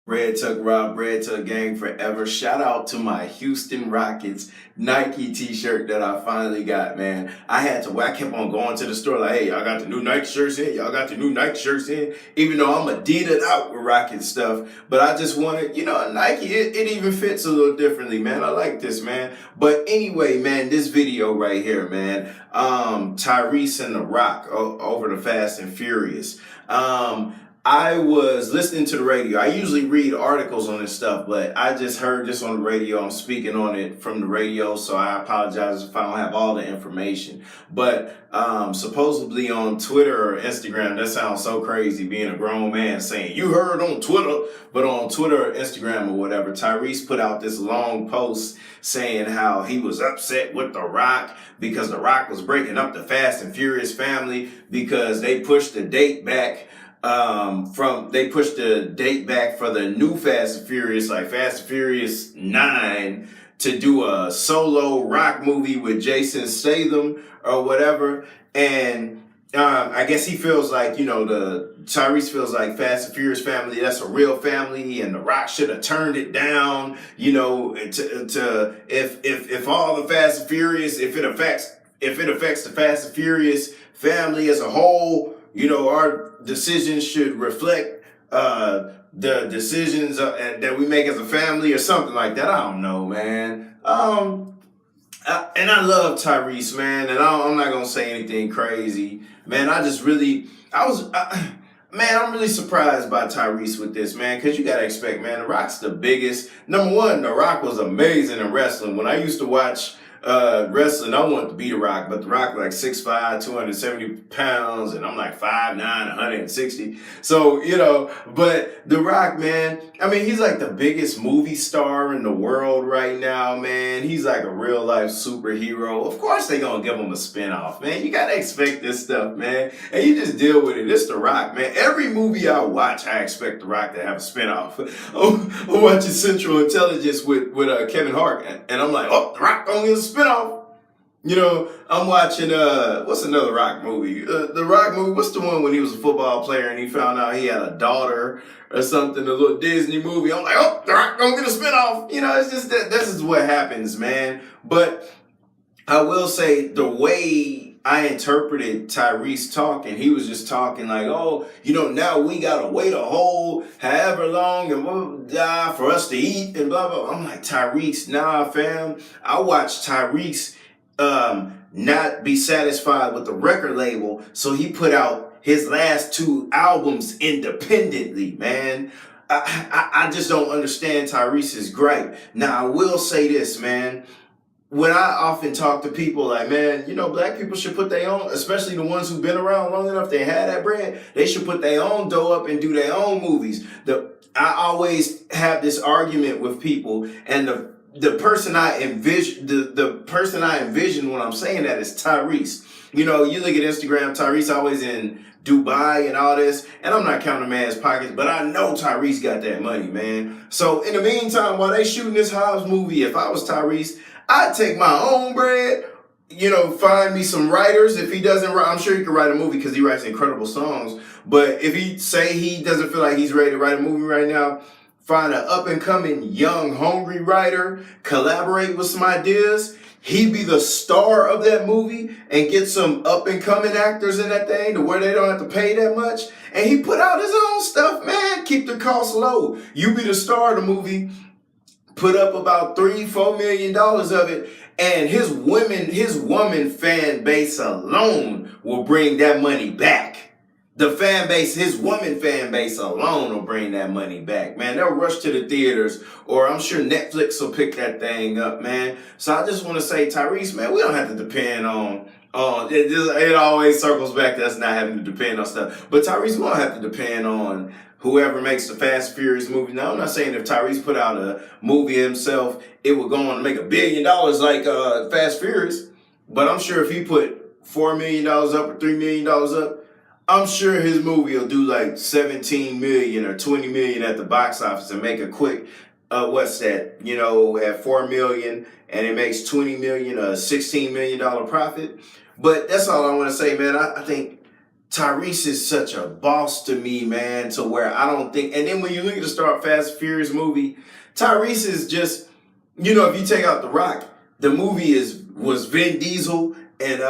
Red Tuck Rob, Red Tuck Gang forever. Shout out to my Houston Rockets Nike t-shirt that I finally got, man. I kept on going to the store like, hey, y'all got the new Nike shirts in? Y'all got the new Nike shirts in? Even though I'm Adidas out with Rocket stuff. But I just wanted, Nike, it even fits a little differently, man. I like this, man. But anyway, man, this video right here, man. Tyrese and The Rock over the Fast and Furious. I was listening to the radio. I usually read articles on this stuff, but I just heard this on the radio. I'm speaking on it from the radio, so I apologize if I don't have all the information. But supposedly on Twitter or Instagram, that sounds so crazy, being a grown man saying, you heard on Twitter, but on Twitter or Instagram or whatever, Tyrese put out this long post saying how he was upset with The Rock because The Rock was breaking up the Fast and Furious family because they pushed the date back. They pushed the date back for the new Fast and Furious, like Fast and Furious 9, to do a solo Rock movie with Jason Statham or whatever. And I guess he feels like, Tyrese feels like Fast and Furious family, that's a real family, and The Rock should have turned it down, if all the Fast and Furious, if it affects the Fast and Furious family as a whole, our decisions should reflect the decisions that we make as a family or something like that. I don't know, man. And I love Tyrese, man, and I'm not going to say anything crazy. Man, I'm really surprised by Tyrese with this, man, because you got to expect, man, The Rock's the biggest. Number one, The Rock was amazing in wrestling. When I used to watch wrestling, I wanted to be The Rock, but The Rock like 6'5", 270 pounds, and I'm like 5'9", 160. So, but The Rock, man, I mean, he's like the biggest movie star in the world right now, man. He's like a real life superhero. Of course they gonna give him a spinoff, man. You gotta expect this stuff, man. And you just deal with it. It's The Rock, man. Every movie I watch, I expect The Rock to have a spinoff. I'm watching Central Intelligence with Kevin Hart, and I'm like, oh, The Rock gonna get a spinoff. I'm watching, what's another Rock movie? The Rock movie, what's the one when he was a football player and he found out he had a daughter or something, a little Disney movie? I'm like, oh, The Rock gonna get a spinoff. It's just that this is what happens, man. But I will say the way I interpreted Tyrese talking, he was just talking like, oh, now we gotta wait a whole however long and blah, for us to eat and blah, blah. I'm like, Tyrese, nah, fam. I watched Tyrese not be satisfied with the record label, so he put out his last 2 albums independently, man. I just don't understand Tyrese's gripe. Now, I will say this, man. When I often talk to people like, man, black people should put their own, especially the ones who've been around long enough, they had that bread, they should put their own dough up and do their own movies. I always have this argument with people, and the person I envision, the person I envision when I'm saying that is Tyrese. You look at Instagram, Tyrese always in Dubai and all this, and I'm not counting man's pockets, but I know Tyrese got that money, man. So in the meantime, while they shooting this Hobbs movie, if I was Tyrese, I'd take my own bread, find me some writers. If he doesn't write, I'm sure he could write a movie because he writes incredible songs. But if he doesn't feel like he's ready to write a movie right now, find an up-and-coming, young, hungry writer, collaborate with some ideas. He'd be the star of that movie and get some up-and-coming actors in that thing to where they don't have to pay that much. And he put out his own stuff, man. Keep the costs low. You be the star of the movie. Put up about $3-4 million of it, and his woman fan base alone will bring that money back. The fan base, his woman fan base alone will bring that money back, man. They'll rush to the theaters, or I'm sure Netflix will pick that thing up, man. So I just want to say, Tyrese, man, we don't have to depend on it always circles back to us not having to depend on stuff. But Tyrese, we don't have to depend on whoever makes the Fast and Furious movie. Now, I'm not saying if Tyrese put out a movie himself, it would go on to make $1 billion like Fast Furious. But I'm sure if he put $4 million up or $3 million up, I'm sure his movie will do like 17 million or 20 million at the box office and make a quick, what's that, at 4 million and it makes 20 million, $16 million profit. But that's all I want to say, man. I think Tyrese is such a boss to me, man, to where I don't think, and then when you look at the Star Fast and Furious movie, Tyrese is just, if you take out The Rock, the movie was Vin Diesel and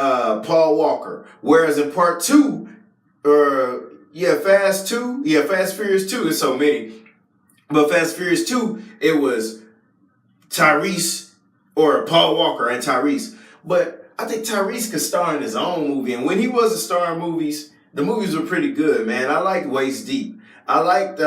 Paul Walker. Whereas in part two, Fast Furious 2 is so many. But Fast Furious 2, it was Tyrese or Paul Walker and Tyrese. But I think Tyrese could star in his own movie. And when he was a star in movies, the movies were pretty good, man. I liked Waist Deep. I liked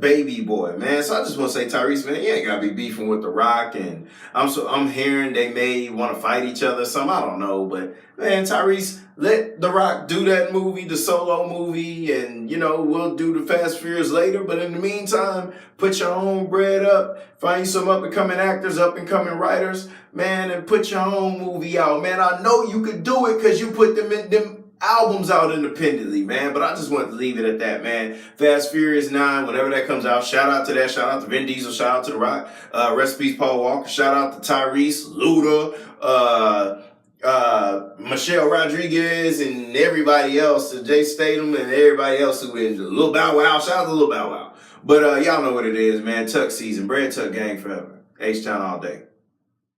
Baby Boy, man. So I just want to say, Tyrese, man, you ain't got to be beefing with The Rock. And I'm hearing they may want to fight each other or something. I don't know. But, man, Tyrese, let The Rock do that movie, the solo movie, and, we'll do the Fast Furious later. But in the meantime, put your own bread up, find you some up-and-coming actors, up-and-coming writers, man, and put your own movie out. Man, I know you could do it because you put them albums out independently, man. But I just wanted to leave it at that, man. Fast Furious 9, whenever that comes out, shout out to that. Shout out to Vin Diesel. Shout out to The Rock. Rest in peace, Paul Walker. Shout out to Tyrese, Luda, Michelle Rodriguez, and everybody else, Jay Statham, and everybody else who is Lil Bow Wow. Shout out to Lil Bow Wow. But y'all know what it is, man. Tuck season, bread tuck gang forever. H-Town all day.